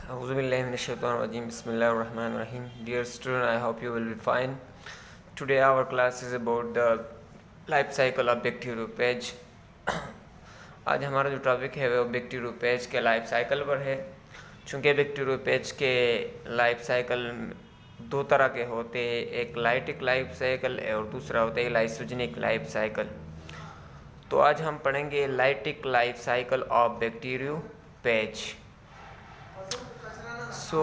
Auzubillahiminash-shaytanir-rajim. Bismillahir-rahmanir-rahim. Dear student, I hope you will be fine. Today our class is about the life cycle of bacterial page. आज हमारा जो topic है वो bacterio page के life cycle पर है। चूँकि बैक्टीरियो पेज के लाइफ साइकिल दो तरह के होते हैं, एक लाइटिक लाइफ साइकिल और दूसरा होता है लाइसोजेनिक लाइफ साइकिल। तो आज हम पढ़ेंगे lytic life cycle of bacterio page. So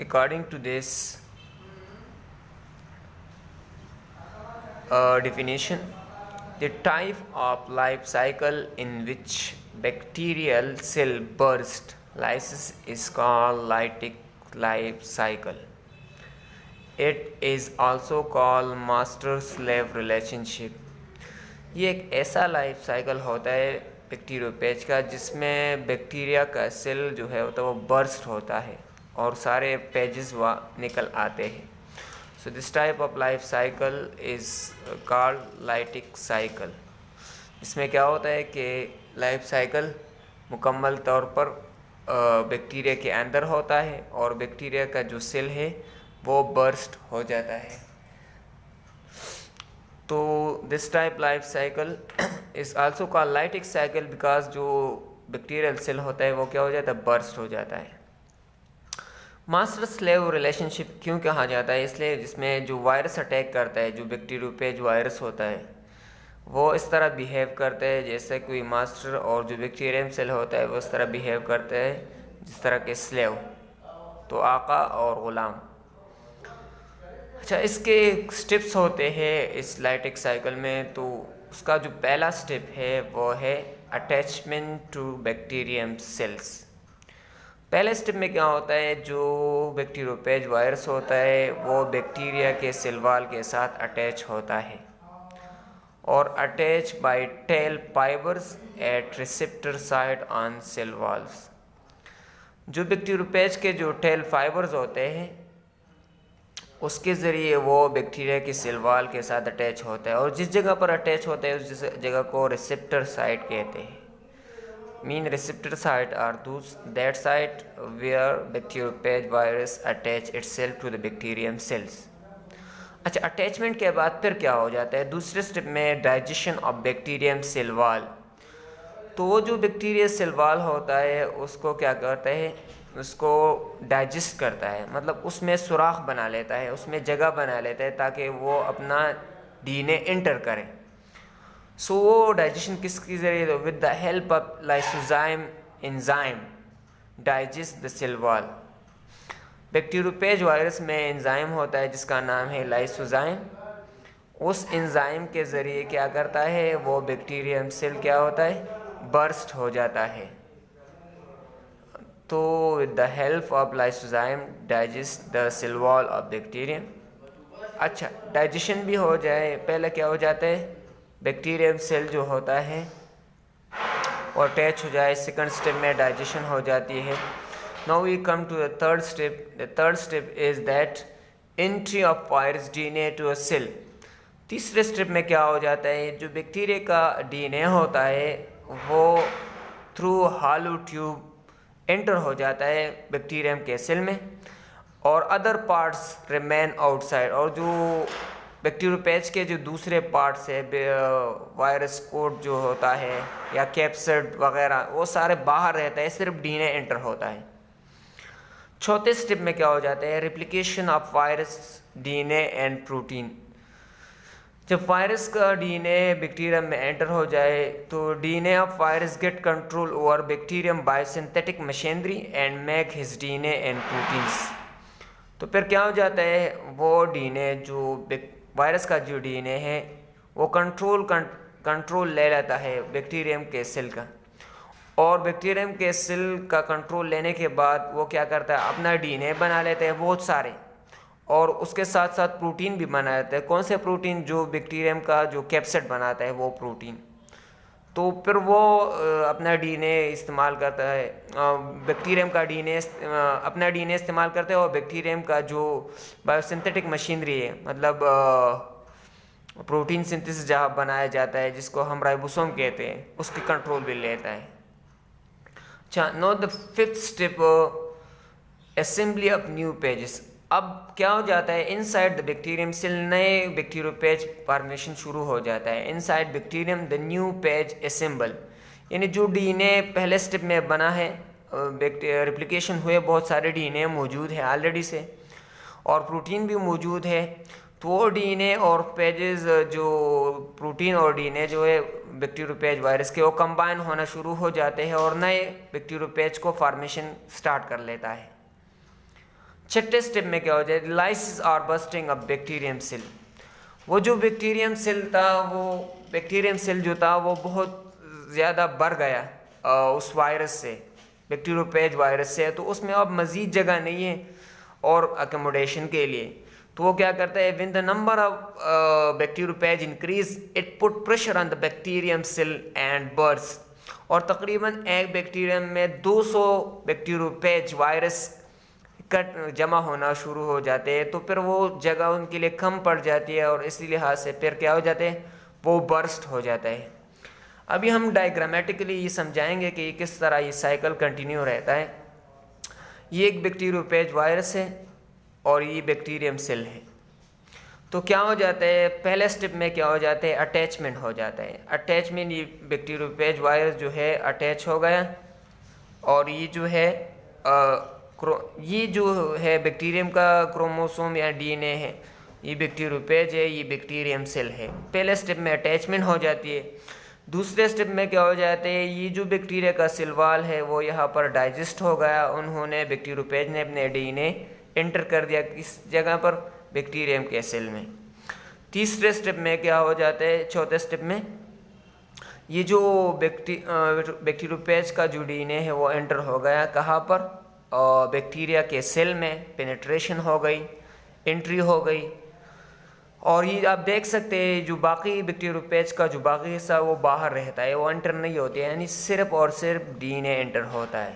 according to this definition, the type of life cycle in which bacterial cell burst lysis is called lytic life cycle. It is also called master slave relationship. ये एक ऐसा life cycle होता है bacterio page का जिसमें bacteria का cell जो है वो बर्स्ट होता है और सारे पेजेस निकल आते हैं। So this type of life cycle is called lytic cycle. इसमें क्या होता है कि लाइफ साइकिल मुकम्मल तौर पर बैक्टीरिया के अंदर होता है और बैक्टीरिया का जो सेल है वो बर्स्ट हो जाता है। तो this type life cycle is also called lytic cycle because जो बैक्टीरियल सेल होता है वो क्या हो जाता है, बर्स्ट हो जाता है। मास्टर स्लेव रिलेशनशिप क्यों कहा जाता है, इसलिए जिसमें जो वायरस अटैक करता है, जो बैक्टीरियोपेज वायरस होता है वो इस तरह बिहेव करता है जैसे कोई मास्टर, और जो बैक्टीरियम सेल होता है वो इस तरह बिहेव करता है जिस तरह के स्लेव, तो आका और ग़ुलाम। अच्छा, इसके स्टेप्स होते हैं इस लाइटिक साइकिल में। तो उसका जो पहला स्टेप है वो है अटैचमेंट टू बैक्टीरियम सेल्स। पहले स्टेप में क्या होता है, जो बैक्टीरियोपेज वायरस होता है वो बैक्टीरिया के सेल वॉल के साथ अटैच होता है और attach by tail fibres at receptor site on cell walls. जो बैक्टीरियोपेज के जो टेल फाइबर्स होते हैं उसके ज़रिए वो बैक्टीरिया की सेल वॉल के साथ अटैच होता है, और जिस जगह पर अटैच होता है उस जगह को रिसेप्टर साइट कहते हैं। Mean receptor site are that site where bacteriophage virus attach itself to the bacterium cells. अच्छा, अटैचमेंट के बाद फिर क्या हो जाता है, दूसरे स्टेप में digestion of bacterium cell wall. तो वो जो बैक्टीरिया सेल वॉल होता है उसको क्या करता है, उसको डाइजेस्ट करता है, मतलब उसमें सुराख बना लेता है, उसमें जगह बना लेता है ताकि वो अपना डीएनए एंटर करे। सो वो डाइजेशन किसके ज़रिए, with the help of lysozyme enzyme digest the cell wall. Bacteriophage virus में एंजाइम होता है जिसका नाम है लाइसोजाइम। उस एंजाइम के ज़रिए क्या करता है, वो बैक्टीरियम सेल क्या होता है, बर्स्ट हो जाता है। तो with the help of lysozyme digest the cell wall of bacterium. अच्छा, डाइजेशन भी हो जाए, पहले क्या हो जाता है, बैक्टीरियम सेल जो होता है और अटैच हो जाए, सेकंड स्टेप में डाइजेशन हो जाती है। Now we come to the third step. The third step is that entry of virus DNA to a cell. तीसरे स्टेप में क्या हो जाता है, जो बैक्टीरिया का डीएनए होता है वो थ्रू हॉलो ट्यूब एंटर हो जाता है बैक्टीरियम के सेल में, और अदर पार्ट्स रिमेन आउटसाइड। और जो बैक्टीरियोपेज के जो दूसरे पार्ट्स है, वायरस कोट जो होता है या कैप्सिड वगैरह, वो सारे बाहर रहता है, सिर्फ डीएनए एंटर होता है। चौथे स्टेप में क्या हो जाता है, replication of virus DNA and protein. जब वायरस का डीएनए बैक्टीरियम में एंटर हो जाए तो DNA of virus gate control over bacterium biosynthetic machinery and make his DNA and proteins. तो फिर क्या हो जाता है, वो डीएनए जो वायरस का जो डीएनए है वो कंट्रोल ले लेता है बैक्टीरियम के सेल का, और बैक्टीरियम के सेल का कंट्रोल लेने के बाद वो क्या करता है, अपना डीएनए बना लेते हैं बहुत सारे, और उसके साथ साथ प्रोटीन भी बना लेते हैं। कौन से प्रोटीन, जो बैक्टीरियम का जो कैप्सिड बनाता है वो प्रोटीन। तो फिर वो अपना डीएनए इस्तेमाल करता है, बैक्टीरियम का डीएनए अपना डीएनए इस्तेमाल करता है, और बैक्टीरियम का जो बायोसिंथेटिक मशीनरी है, मतलब प्रोटीन सिंथेसिस जहाँ बनाया जाता है जिसको हम राइबोसोम कहते हैं, उसकी कंट्रोल भी लेता है। अच्छा, know the fifth step assembly of new pages. अब क्या हो जाता है, इनसाइड द बैक्टीरियम सेल नए बैक्टीरियोपेज फॉर्मेशन शुरू हो जाता है। Inside bacterium the new page assemble, यानी जो डीएनए पहले स्टेप में बना है, रेप्लिकेशन हुए, बहुत सारे डीएनए मौजूद है ऑलरेडी से और प्रोटीन भी मौजूद है, तो वो डीएनए और पेजेस, जो प्रोटीन और डीएनए जो है बैक्टीरियोपेज वायरस के, वो कंबाइन होना शुरू हो जाते हैं और नए बैक्टीरियोपेज को फॉर्मेशन स्टार्ट कर लेता है। छठे स्टेप में क्या हो जाए, लाइसिस और बस्टिंग ऑफ बैक्टीरियम सेल। वो जो बैक्टीरियम सेल था, वो बैक्टीरियम सेल जो था वो बहुत ज़्यादा बढ़ गया उस वायरस से, बैक्टीरियोपेज वायरस से, तो उसमें अब मज़ीद जगह नहीं है और अकोमोडेशन के लिए। तो वो क्या करता है, when the number of bacteriophage increase it put pressure on the bacterium cell and burst. और तकरीबन एक बैक्टीरियम में 200 बैक्टीरियोपेज वायरस जमा होना शुरू हो जाते हैं, तो फिर वो जगह उनके लिए कम पड़ जाती है और इसी लिहाज से फिर क्या हो जाते हैं, वो बर्स्ट हो जाता है। अभी हम डायग्रामेटिकली ये समझाएंगे कि किस तरह ये साइकिल कंटिन्यू रहता है। ये एक बैक्टीरियोपेज वायरस है और ये बैक्टीरियम सेल है। तो क्या हो जाता है, पहले स्टेप में क्या हो जाता है, अटैचमेंट हो जाता है। अटैचमेंट, ये बैक्टीरियोपेज वायरस जो है अटैच हो गया और ये जो है ये जो है बैक्टीरियम का क्रोमोसोम या डीएनए है, ये बैक्टीरियोपेज है, ये बैक्टीरियम सेल है। पहले स्टेप में अटैचमेंट हो जाती है। दूसरे स्टेप में क्या हो जाते हैं, ये जो बैक्टीरिया का सेल वॉल है वो यहाँ पर डाइजेस्ट हो गया, उन्होंने बैक्टीरियोपेज ने अपने डीएनए एंटर कर दिया किस जगह पर, बैक्टीरियम के सेल में। तीसरे स्टेप में क्या हो जाता है, चौथे स्टेप में ये जो बैक्टीरियोपेज का जो डीएनए है वो एंटर हो गया कहाँ पर, बैक्टीरिया के सेल में पेनिट्रेशन हो गई, एंट्री हो गई। और ये आप देख सकते हैं जो बाकी बैक्टीरियोपेज का जो बाकी हिस्सा वो बाहर रहता है, वो एंटर नहीं होती है, यानी सिर्फ और सिर्फ डीएनए एंटर होता है।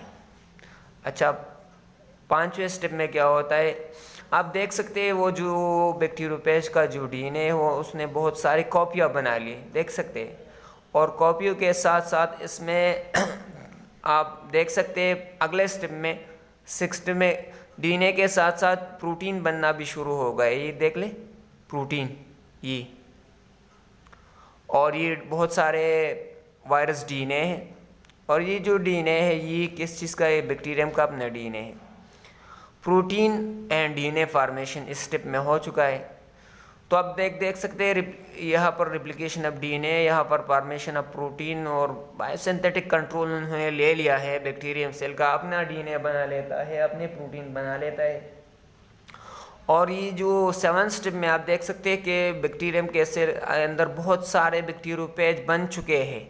अच्छा, पांचवें स्टेप में क्या होता है, आप देख सकते हैं वो जो बैक्टीरियोपेज का जो डीएनए है वो उसने बहुत सारी कॉपियाँ बना ली, देख सकते हैं। और कॉपियों के साथ साथ इसमें आप देख सकते हैं अगले स्टेप में, सिक्स्थ में, डीएनए के साथ साथ प्रोटीन बनना भी शुरू हो गए। ये देख ले प्रोटीन, ये और ये बहुत सारे वायरस डीएनए हैं। और ये जो डीएनए है ये किस चीज़ का है, बैक्टीरियम का अपना डीएनए है। प्रोटीन एंड डीएनए फॉर्मेशन इस स्टेप में हो चुका है। तो आप देख सकते हैं यहाँ पर रिप्लिकेशन ऑफ डीएनए, यहाँ पर फॉर्मेशन ऑफ प्रोटीन और बायोसिंथेटिक कंट्रोल उन्होंने ले लिया है। बैक्टीरियम सेल का अपना डीएनए बना लेता है, अपने प्रोटीन बना लेता है। और ये जो 7th स्टेप में आप देख सकते हैं कि बैक्टीरियम के सेल अंदर बहुत सारे बैक्टीरियोपेज बन चुके हैं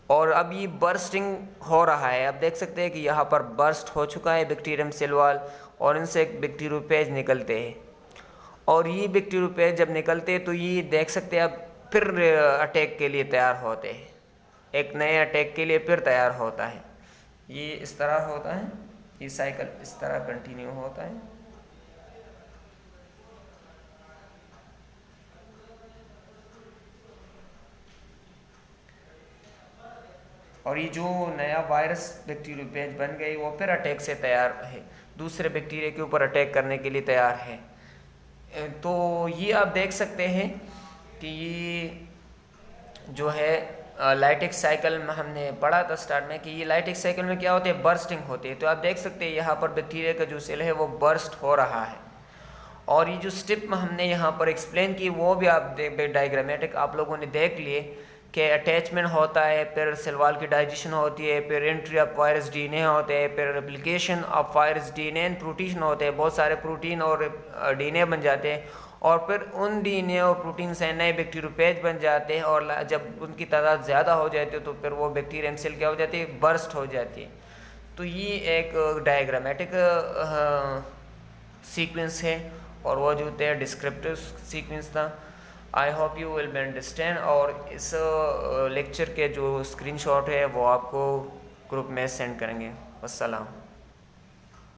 और अब ये बर्स्टिंग हो रहा है। आप देख सकते हैं कि यहाँ पर बर्स्ट हो चुका है बैक्टीरियम सेल वॉल और इनसे बैक्टीरियोपेज निकलते हैं। और ये बैक्टीरियोपेज जब निकलते हैं तो ये देख सकते हैं अब फिर अटैक के लिए तैयार होते हैं, एक नए अटैक के लिए फिर तैयार होता है। ये इस तरह होता है, ये साइकिल इस तरह कंटिन्यू होता है। और ये जो नया वायरस बैक्टीरियोपेज बन गई वो फिर अटैक से तैयार है, दूसरे बैक्टीरिया के ऊपर अटैक करने के लिए तैयार है। तो ये आप देख सकते हैं कि ये जो है लाइटिक साइकिल में हमने पढ़ा था स्टार्ट में कि ये लाइटिक साइकिल में क्या होते हैं, बर्स्टिंग होती है। तो आप देख सकते हैं यहाँ पर बैक्टीरिया का जो सेल है वो बर्स्ट हो रहा है। और ये जो स्टेप में हमने यहाँ पर एक्सप्लेन की वो भी आप डायग्रामेटिक आप लोगों ने देख लिए कि अटैचमेंट होता है, फिर सेल वॉल की डाइजेशन होती है, फिर एंट्री ऑफ वायरस डीएनए होते हैं, फिर replication of virus DNA and protein होते हैं, बहुत सारे प्रोटीन और डीएनए बन जाते हैं और फिर उन डीएनए और प्रोटीन से नए बैक्टीरियोपेज बन जाते हैं। और जब उनकी तादाद ज़्यादा हो जाती है तो फिर वो बैक्टीरियम सेल क्या हो जाती है, बर्स्ट हो जाती है। तो ये एक डायग्रामेटिक सीक्वेंस है और वो जो थे डिस्क्रिप्टिव सीक्वेंस था। I hope you will be understand. और इस लेक्चर के जो स्क्रीनशॉट है वो आपको ग्रुप में सेंड करेंगे। अस्सलाम।